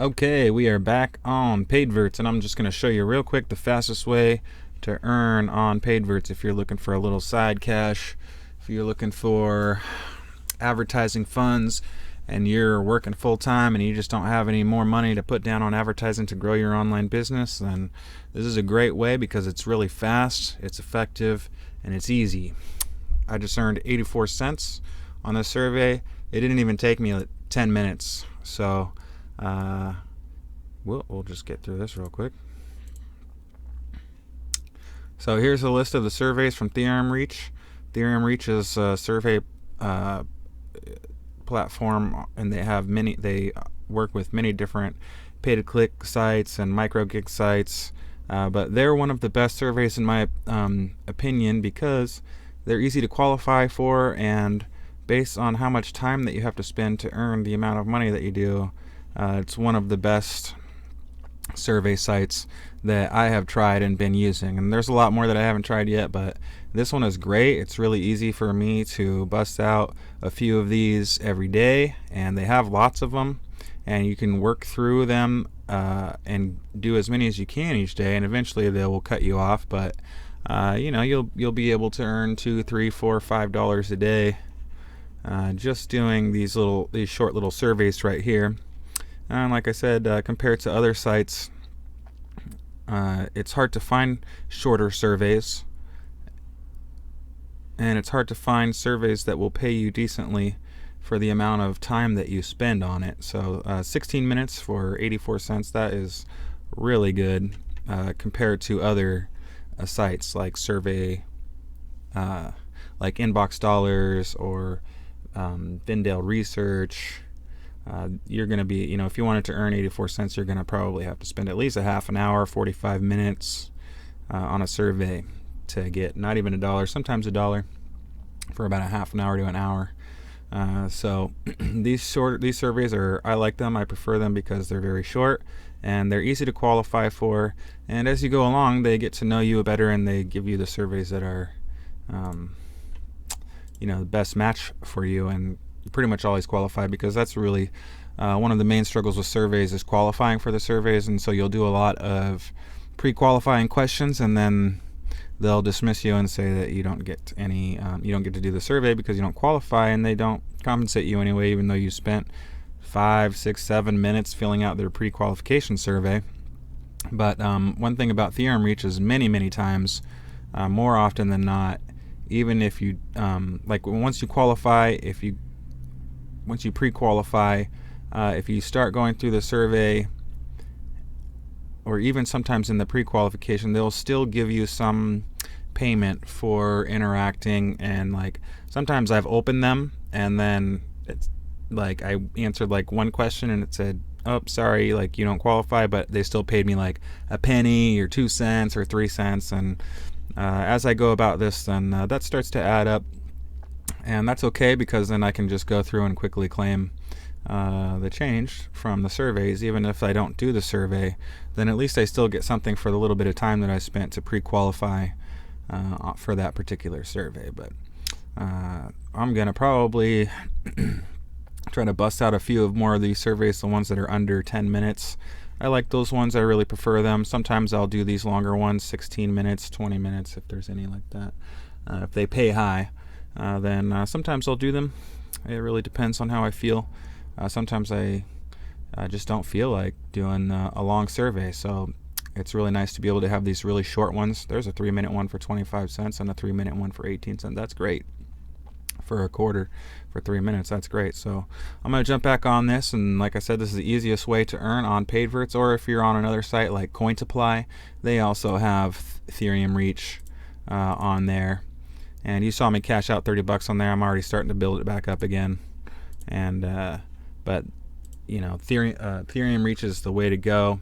Okay, we are back on Paidverts, and I'm just going to show you real quick the fastest way to earn on Paidverts if you're looking for a little side cash, if you're looking for advertising funds and you're working full-time and you just don't have any more money to put down on advertising to grow your online business, then this is a great way because it's really fast, it's effective, and it's easy. I just earned 84 cents on this survey. It didn't even take me 10 minutes, so we'll just get through this real quick. So here's a list of the surveys from TheorumReach. TheorumReach is a survey platform, and they work with many different pay-to-click sites and micro-gig sites, but they're one of the best surveys in my opinion because they're easy to qualify for, and based on how much time that you have to spend to earn the amount of money that you do, it's one of the best survey sites that I have tried and been using. And there's a lot more that I haven't tried yet, but this one is great. It's really easy for me to bust out a few of these every day, and they have lots of them, and you can work through them and do as many as you can each day, and eventually they will cut you off, but you'll be able to earn $2, $3, $4, $5 a day just doing these short little surveys right here. And like I said, compared to other sites, it's hard to find shorter surveys, and it's hard to find surveys that will pay you decently for the amount of time that you spend on it. So 16 minutes for 84 cents, that is really good compared to other sites like survey, like Inbox Dollars or Vindale Research. You're going to be, if you wanted to earn 84 cents, you're going to probably have to spend at least a half an hour, 45 minutes on a survey to get not even $1, sometimes $1 for about a half an hour to an hour. So these surveys I like them. I prefer them because they're very short and they're easy to qualify for. And as you go along, they get to know you better, and they give you the surveys that are, the best match for you, and you pretty much always qualify, because that's really one of the main struggles with surveys is qualifying for the surveys. And so you'll do a lot of pre-qualifying questions, and then they'll dismiss you and say that you don't get to do the survey because you don't qualify, and they don't compensate you anyway, even though you spent 5, 6, 7 minutes filling out their pre-qualification survey. But one thing about TheorumReach is many times, more often than not, even if you once you qualify, once you pre-qualify, if you start going through the survey, or even sometimes in the pre-qualification, they'll still give you some payment for interacting. And sometimes I've opened them, and then it's I answered one question and it said, oh, sorry, you don't qualify, but they still paid me a penny or 2 cents or 3 cents. And as I go about this, then that starts to add up. And that's okay, because then I can just go through and quickly claim the change from the surveys. Even if I don't do the survey, then at least I still get something for the little bit of time that I spent to pre-qualify for that particular survey. But I'm going to probably try to bust out a few of more of these surveys, the ones that are under 10 minutes. I like those ones. I really prefer them. Sometimes I'll do these longer ones, 16 minutes, 20 minutes, if there's any like that. If they pay high, then sometimes I'll do them. It really depends on how I feel. Sometimes I just don't feel like doing a long survey, so it's really nice to be able to have these really short ones. There's a 3-minute one for 25 cents and a 3-minute one for 18 cents. That's great. For a quarter for 3 minutes, that's great. So I'm going to jump back on this, and like I said, this is the easiest way to earn on Paidverts. Or if you're on another site like Cointiply, they also have TheorumReach on there. And you saw me cash out $30 on there. I'm already starting to build it back up again. And but TheorumReach is the way to go.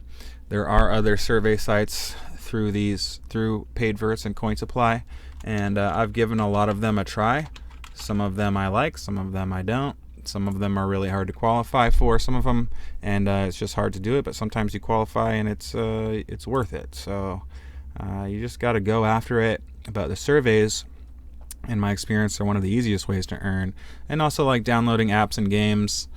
There are other survey sites through Paidverts and Cointiply, and I've given a lot of them a try. Some of them I like, some of them I don't. Some of them are really hard to qualify for, some of them, and it's just hard to do it. But sometimes you qualify, and it's worth it. So you just got to go after it. But the surveys, in my experience, are one of the easiest ways to earn. And also downloading apps and games.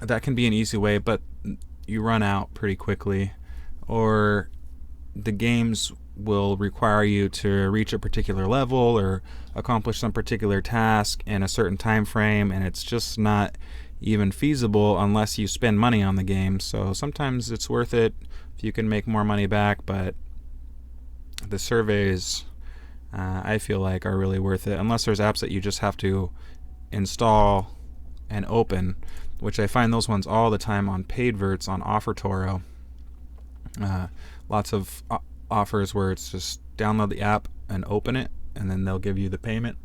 that can be an easy way, but you run out pretty quickly, or the games will require you to reach a particular level or accomplish some particular task in a certain time frame, and it's just not even feasible unless you spend money on the game. So sometimes it's worth it if you can make more money back, but the surveys, I feel like, are really worth it, unless there's apps that you just have to install and open, which I find those ones all the time on Paidverts on OfferToro. Lots of offers where it's just download the app and open it, and then they'll give you the payment.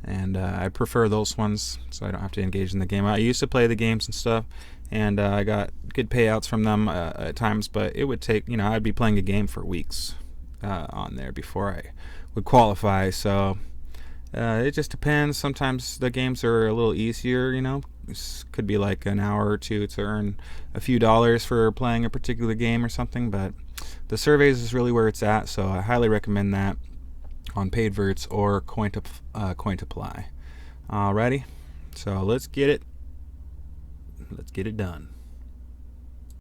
And I prefer those ones, so I don't have to engage in the game. I used to play the games and stuff, and I got good payouts from them at times, but it would take, I'd be playing a game for weeks on there before I would qualify. So it just depends. Sometimes the games are a little easier, It could be like an hour or two to earn a few dollars for playing a particular game or something, but the surveys is really where it's at, so I highly recommend that on Paidverts or Cointiply. Alrighty, so let's get it done.